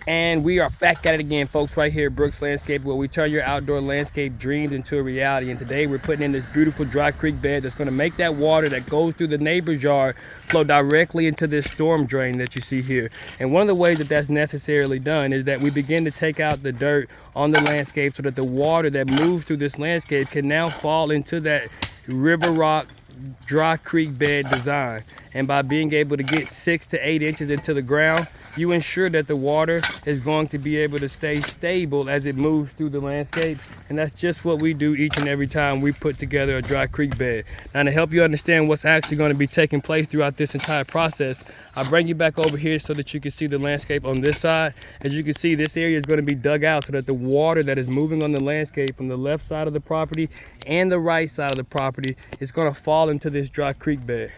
And we are back at it again, folks, right here at Brooks Landscape, where we turn your outdoor landscape dreams into a reality. And today we're putting in this beautiful dry creek bed that's going to make that water that goes through the neighbor's yard flow directly into this storm drain that you see here. And one of the ways that that's necessarily done is that we begin to take out the dirt on the landscape so that the water that moves through this landscape can now fall into that river rock dry creek bed design. And by being able to get 6 to 8 inches into the ground, you ensure that the water is going to be able to stay stable as it moves through the landscape. And that's just what we do each and every time we put together a dry creek bed. Now, to help you understand what's actually going to be taking place throughout this entire process, I'll bring you back over here so that you can see the landscape on this side. As you can see, this area is going to be dug out so that the water that is moving on the landscape from the left side of the property and the right side of the property is going to fall into this dry creek bed.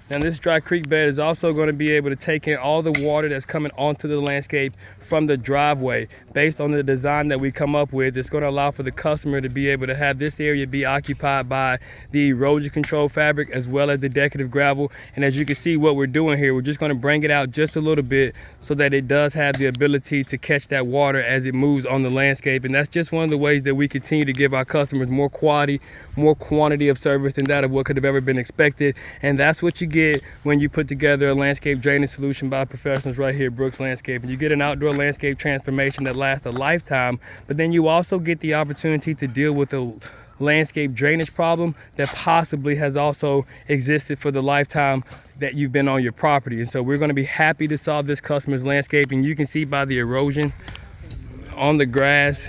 Now, this dry creek bed is also going to be able to take in all the water that's coming onto the landscape from the driveway. Based on the design that we come up with, it's going to allow for the customer to be able to have this area be occupied by the erosion control fabric as well as the decorative gravel. And as you can see, what we're doing here, we're just going to bring it out just a little bit so that it does have the ability to catch that water as it moves on the landscape. And that's just one of the ways that we continue to give our customers more quality, more quantity of service than that of what could have ever been expected. And that's what you get when you put together a landscape drainage solution by professionals right here at Brooks Landscape. And you get an outdoor landscape transformation that lasts a lifetime, but then you also get the opportunity to deal with a landscape drainage problem that possibly has also existed for the lifetime that you've been on your property. And so we're going to be happy to solve this customer's landscape. And you can see by the erosion on the grass,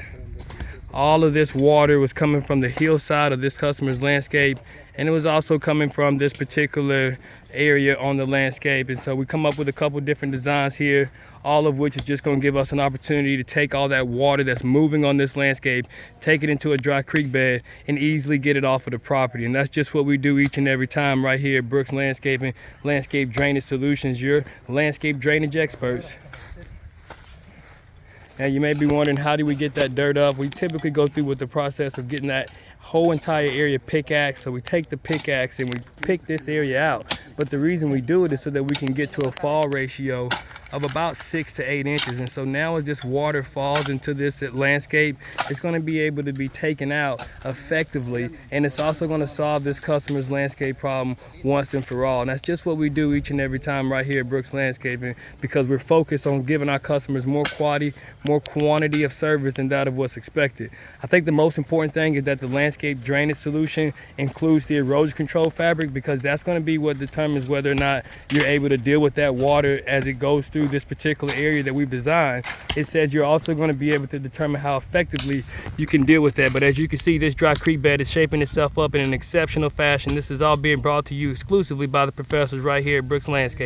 all of this water was coming from the hillside of this customer's landscape, and it was also coming from this particular area on the landscape. And so we come up with a couple different designs here, all of which is just going to give us an opportunity to take all that water that's moving on this landscape, take it into a dry creek bed, and easily get it off of the property. And that's just what we do each and every time right here at Brooks Landscaping, Landscape Drainage Solutions, your landscape drainage experts. Now, you may be wondering, how do we get that dirt up? We typically go through with the process of getting that whole entire area pickaxe. So we take the pickaxe and we pick this area out. But the reason we do it is so that we can get to a fall ratio of about 6 to 8 inches. And so now as this water falls into this landscape, it's going to be able to be taken out effectively. And it's also going to solve this customer's landscape problem once and for all. And that's just what we do each and every time right here at Brooks Landscaping, because we're focused on giving our customers more quality, more quantity of service than that of what's expected. I think the most important thing is that the landscape drainage solution includes the erosion control fabric, because that's going to be what determines whether or not you're able to deal with that water as it goes through this particular area that we've designed. It says you're also going to be able to determine how effectively you can deal with that. But as you can see, this dry creek bed is shaping itself up in an exceptional fashion. This is all being brought to you exclusively by the professors right here at Brooks Landscape.